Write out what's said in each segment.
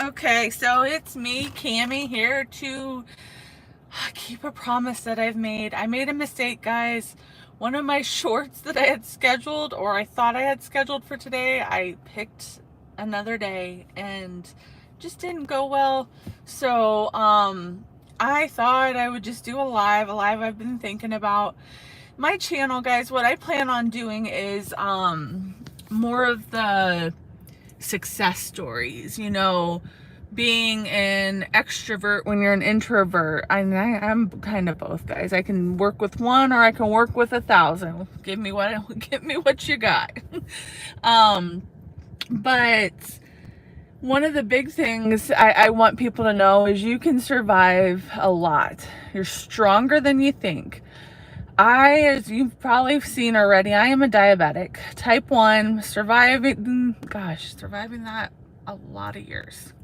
Okay, so it's me, Cammie, here to keep a promise that I've made. I made a mistake, guys. One of my shorts that I had scheduled, or I thought I had scheduled for today, I picked another day and just didn't go well. So, I thought I would just do a live I've been thinking about. My channel, guys, what I plan on doing is, more of the success stories, being an extrovert when you're an introvert. I'm kind of both, guys. I can work with one or I can work with 1,000. Give me what you got. But one of the big things I want people to know is you can survive a lot. You're stronger than you think. As you've probably seen already, I am a diabetic, type 1, surviving that a lot of years.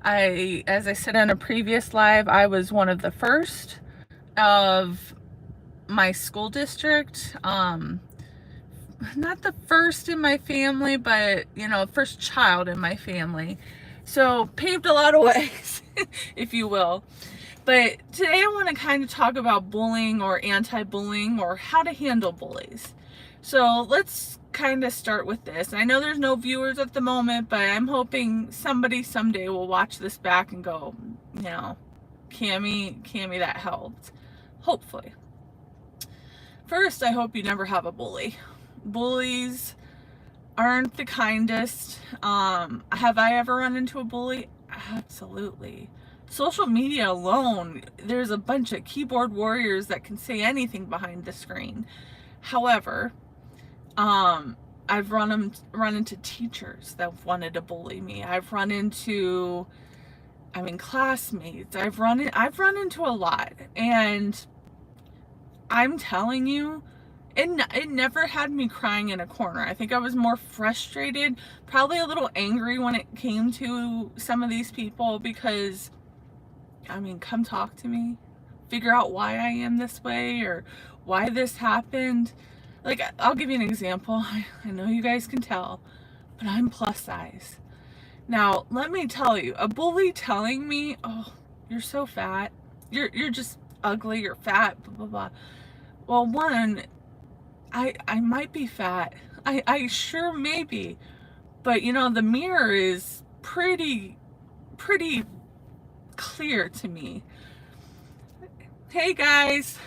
As I said on a previous live, I was one of the first of my school district. Not the first in my family, but, first child in my family. So paved a lot of ways, if you will. But today I want to kind of talk about bullying or anti-bullying or how to handle bullies. So let's kind of start with this. I know there's no viewers at the moment, but I'm hoping somebody someday will watch this back and go, Cammie, that helped. Hopefully. First, I hope you never have a bully. Bullies aren't the kindest. Have I ever run into a bully? Absolutely. Social media alone, there's a bunch of keyboard warriors that can say anything behind the screen. However, I've run into teachers that wanted to bully me. I've run into, classmates. I've run into a lot, and I'm telling you, it never had me crying in a corner. I think I was more frustrated, probably a little angry when it came to some of these people because, come talk to me. Figure out why I am this way or why this happened. Like, I'll give you an example. I know you guys can tell, but I'm plus size. Now, let me tell you, a bully telling me, oh, you're so fat. You're just ugly, you're fat, blah, blah, blah. Well, one, I might be fat. I sure may be. But, the mirror is pretty clear to me. Hey, guys.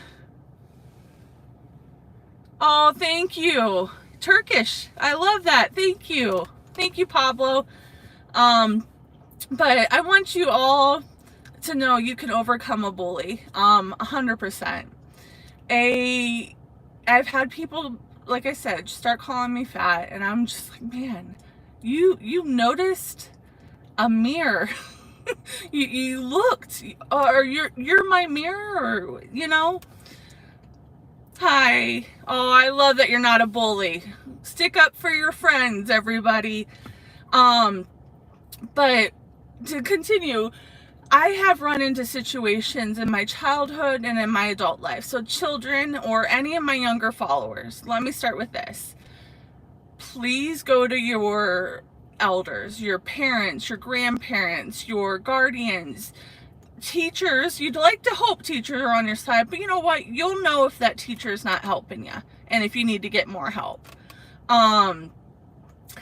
Oh, thank you. Turkish. I love that. Thank you. Thank you, Pablo. But I want you all to know you can overcome a bully. 100%. I've had people, like I said, start calling me fat, and I'm just like, man, you noticed a mirror. you looked, or you're my mirror, or, Hi. Oh, I love that you're not a bully. Stick up for your friends, everybody. But to continue, I have run into situations in my childhood and in my adult life. So children or any of my younger followers, let me start with this. Please go to your elders, your parents, your grandparents, your guardians, teachers. You'd like to hope teachers are on your side, but you know what? You'll know if that teacher is not helping you and if you need to get more help.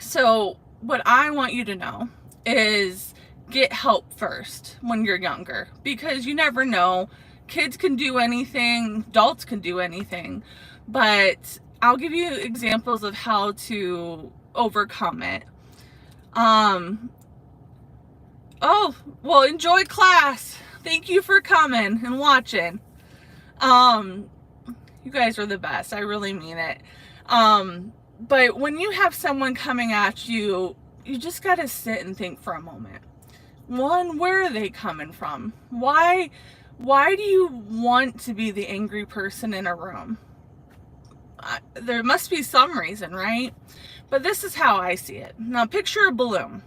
So what I want you to know is get help first when you're younger, because you never know. Kids can do anything, adults can do anything, but I'll give you examples of how to overcome it. Oh, well, enjoy class. Thank you for coming and watching. You guys are the best. I really mean it. But when you have someone coming at you, you just got to sit and think for a moment. One, where are they coming from? Why do you want to be the angry person in a room? There must be some reason, right? But this is how I see it. Now, picture a balloon.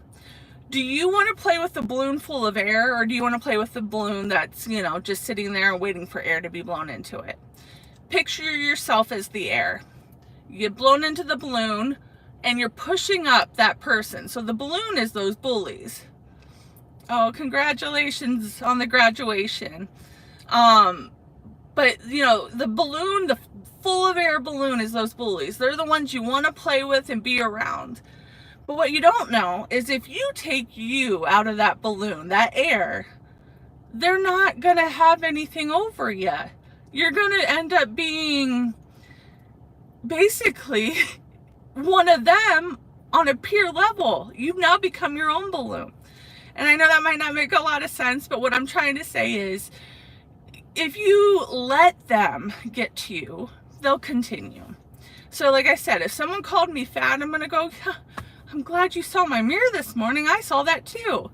Do you want to play with the balloon full of air, or do you want to play with the balloon that's, just sitting there and waiting for air to be blown into it? Picture yourself as the air. You get blown into the balloon, and you're pushing up that person. So the balloon is those bullies. Oh, congratulations on the graduation. Um, but the balloon, the full of air balloon is those bullies. They're the ones you want to play with and be around. But what you don't know is if you take you out of that balloon, that air, they're not going to have anything over you. You're going to end up being basically one of them on a peer level. You've now become your own balloon. And I know that might not make a lot of sense, but what I'm trying to say is if you let them get to you, they'll continue. So like I said, if someone called me fat, I'm going to go, yeah, I'm glad you saw my mirror this morning. I saw that too.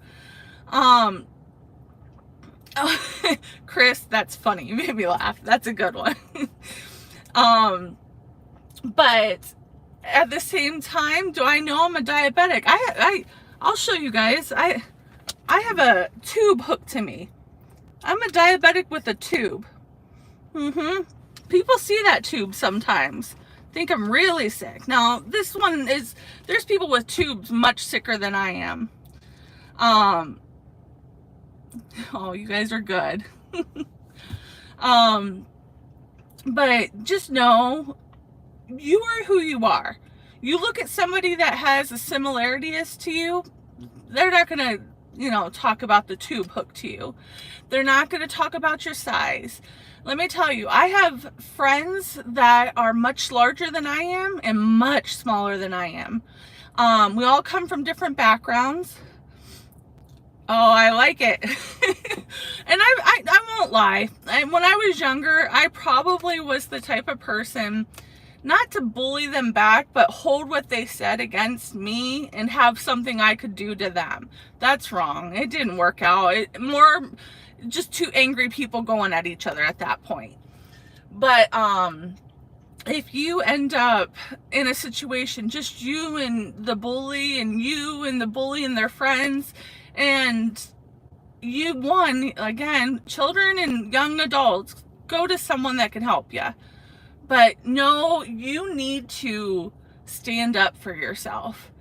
Chris, that's funny. You made me laugh. That's a good one. But at the same time, do I know I'm a diabetic? I'll show you guys. I have a tube hooked to me. I'm a diabetic with a tube. People see that tube sometimes. Think I'm really sick. Now, this one is, there's people with tubes much sicker than I am. Oh, you guys are good. But just know, you are who you are. You look at somebody that has a similarity as to you, they're not going to, talk about the tube hooked to you. They're not going to talk about your size. Let me tell you, I have friends that are much larger than I am and much smaller than I am. We all come from different backgrounds. Oh, I like it. And I won't lie. When I was younger, I probably was the type of person, not to bully them back, but hold what they said against me and have something I could do to them. That's wrong. It didn't work out. More just two angry people going at each other at that point. But if you end up in a situation, just you and the bully and you and the bully and their friends, and you won, again, children and young adults, go to someone that can help you. But no, you need to stand up for yourself.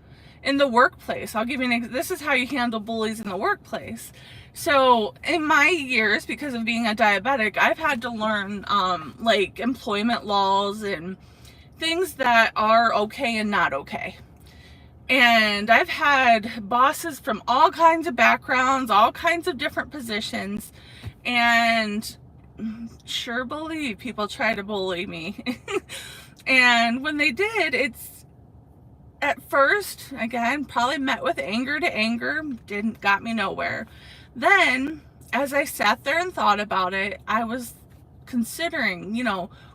In the workplace, I'll give you this is how you handle bullies in the workplace. So in my years, because of being a diabetic, I've had to learn like employment laws and things that are okay and not okay. And I've had bosses from all kinds of backgrounds, all kinds of different positions, and sure believe people try to bully me. And when they did, it's at first, again, probably met with anger to anger, got me nowhere. Then, as I sat there and thought about it, I was considering,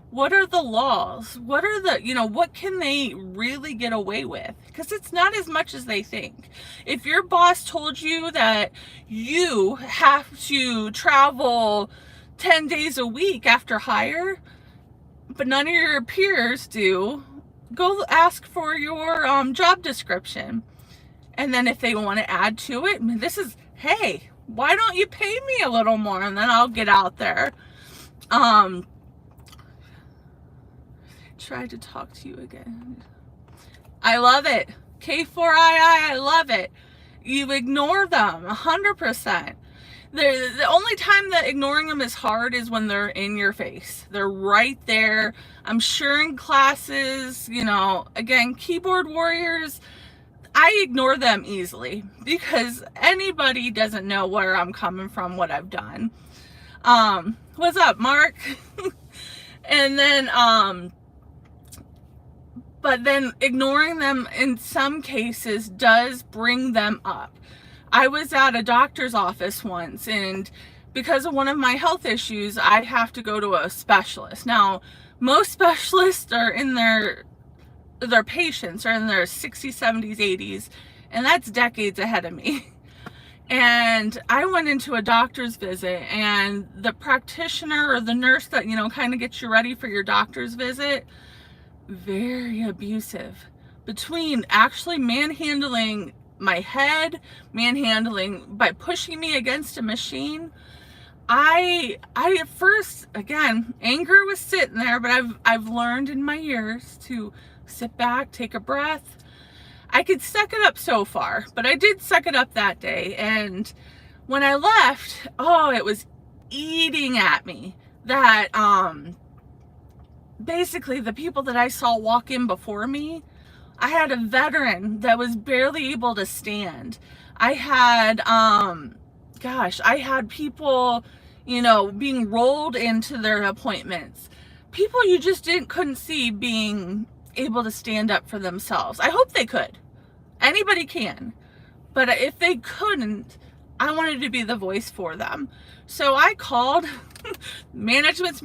what are the laws? What are the, what can they really get away with? Because it's not as much as they think. If your boss told you that you have to travel 10 days a week after hire, but none of your peers do, go ask for your job description. And then if they want to add to it, hey, why don't you pay me a little more and then I'll get out there. Try to talk to you again. I love it. K4II, I love it. You ignore them 100%. The only time that ignoring them is hard is when they're in your face. They're right there. I'm sure in classes, again, keyboard warriors, I ignore them easily because anybody doesn't know where I'm coming from, what I've done. What's up, Mark? And then, but then ignoring them in some cases does bring them up. I was at a doctor's office once, and because of one of my health issues, I have to go to a specialist. Now, most specialists are in their patients are in their 60s, 70s, 80s, and that's decades ahead of me. And I went into a doctor's visit, and the practitioner or the nurse that, kind of gets you ready for your doctor's visit, very abusive. Between actually manhandling my head, manhandling by pushing me against a machine. I at first, again, anger was sitting there, but I've learned in my years to sit back, take a breath. I could suck it up so far, but I did suck it up that day. And when I left, oh, it was eating at me that basically the people that I saw walk in before me, I had a veteran that was barely able to stand. I had I had people, being rolled into their appointments. People you just couldn't see being able to stand up for themselves. I hope they could. Anybody can. But if they couldn't, I wanted to be the voice for them. So I called management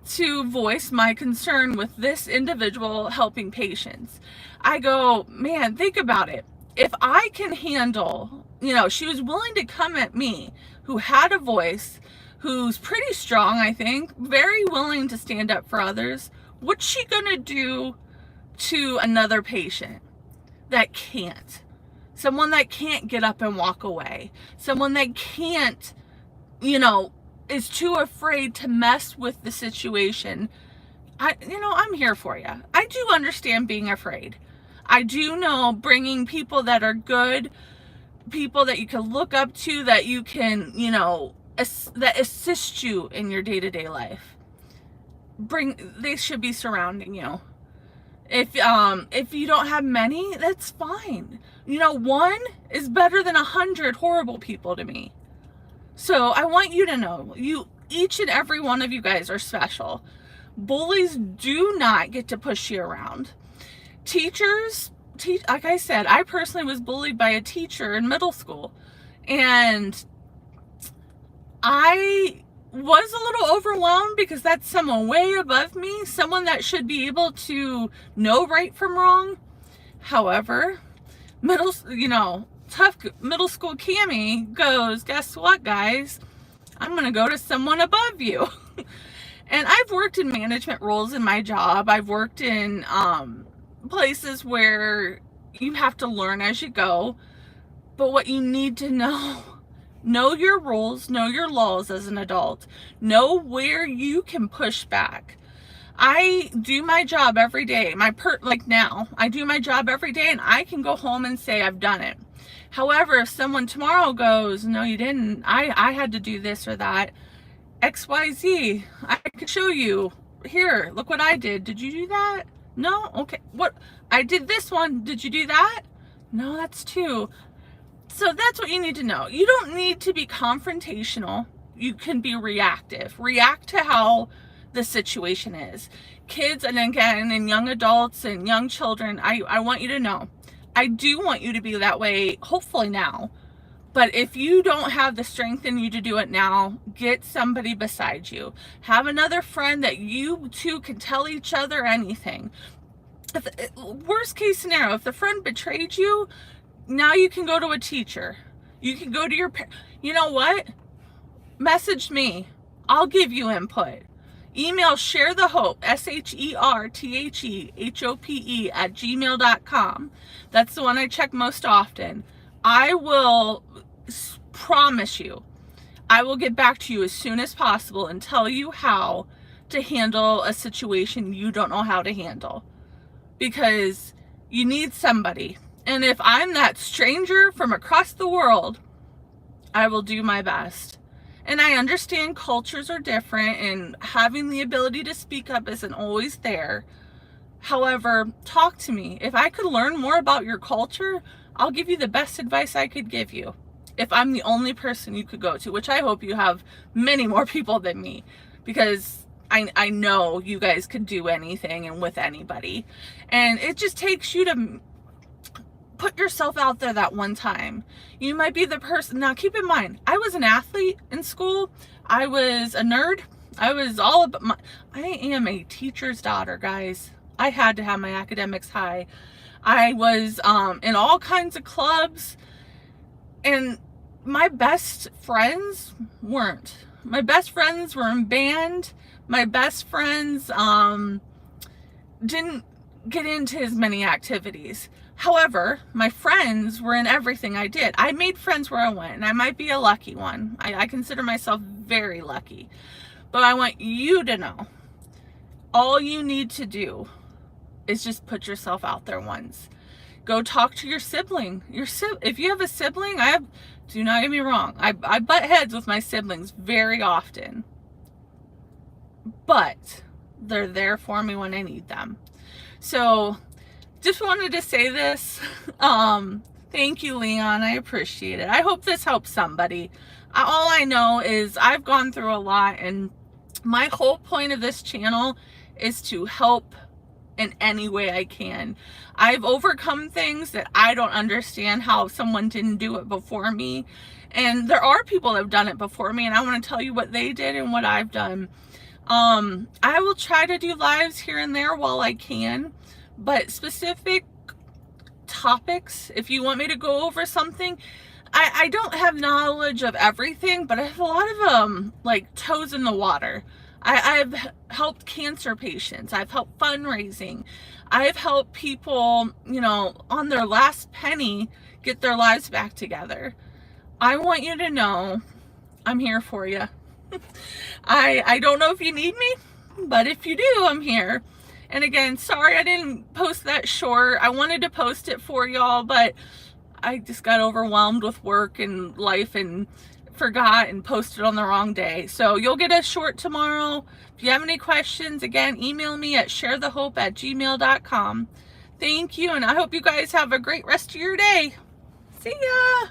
to voice my concern with this individual helping patients. I go, man, think about it. If I can handle, she was willing to come at me, who had a voice, who's pretty strong, I think, very willing to stand up for others. What's she gonna do to another patient that can't? Someone that can't get up and walk away. Someone that can't, is too afraid to mess with the situation. I'm here for you. I do understand being afraid. I do know bringing people that are good, people that you can look up to, that you can, that assist you in your day-to-day life. They should be surrounding you. If you don't have many, that's fine. One is better than 100 horrible people to me. So I want you to know, each and every one of you guys are special. Bullies do not get to push you around. Teachers, like I said, I personally was bullied by a teacher in middle school, and I was a little overwhelmed because that's someone way above me, someone that should be able to know right from wrong. However, tough middle school Cammie goes, guess what, guys? I'm going to go to someone above you. And I've worked in management roles in my job. I've worked in places where you have to learn as you go. But what you need to know your rules, know your laws as an adult, know where you can push back. I do my job every day. Now, I do my job every day, and I can go home and say I've done it. However, if someone tomorrow goes, no, you didn't, I had to do this or that, XYZ, I can show you. Here, look what I did. Did you do that? No? Okay. What? I did this one. Did you do that? No, that's two. So that's what you need to know. You don't need to be confrontational. You can be reactive. React to how the situation is. Kids, and again, and young adults and young children, I want you to know, I do want you to be that way, hopefully now. But if you don't have the strength in you to do it now, get somebody beside you. Have another friend that you two can tell each other anything. Worst case scenario, if the friend betrayed you, now you can go to a teacher. You can go to your parents. You know what? Message me. I'll give you input. Email sharethehope, SHERTHEHOPE @gmail.com. That's the one I check most often. I will promise you, I will get back to you as soon as possible and tell you how to handle a situation you don't know how to handle. Because you need somebody. And if I'm that stranger from across the world, I will do my best. And I understand cultures are different and having the ability to speak up isn't always there. However, talk to me. If I could learn more about your culture, I'll give you the best advice I could give you. If I'm the only person you could go to, which I hope you have many more people than me, because I know you guys could do anything and with anybody. And it just takes you to put yourself out there that one time. You might be the person. Now keep in mind, I was an athlete in school. I was a nerd. I was all about I am a teacher's daughter, guys. I had to have my academics high. I was in all kinds of clubs, and my best friends weren't. My best friends were in band. My best friends didn't get into as many activities. However, my friends were in everything I did. I made friends where I went, and I might be a lucky one. I consider myself very lucky. But I want you to know, all you need to do is just put yourself out there once. Go talk to your sibling. If you have a sibling, do not get me wrong, I butt heads with my siblings very often, but they're there for me when I need them. So just wanted to say this. Thank you, Leon. I appreciate it. I hope this helps somebody. All I know is I've gone through a lot, and my whole point of this channel is to help in any way I can. I've overcome things that I don't understand how someone didn't do it before me. And there are people that have done it before me, and I want to tell you what they did and what I've done. I will try to do lives here and there while I can, but specific topics, if you want me to go over something, I don't have knowledge of everything, but I have a lot of like toes in the water. I've helped cancer patients. I've helped fundraising. I've helped people, you know, on their last penny get their lives back together. I want you to know I'm here for you. I don't know if you need me, but if you do, I'm here. And again, sorry I didn't post that short. I wanted to post it for y'all, but I just got overwhelmed with work and life and forgot and posted on the wrong day. So you'll get a short tomorrow. If you have any questions, again, email me at sharethehope@gmail.com. Thank you, and I hope you guys have a great rest of your day. See ya!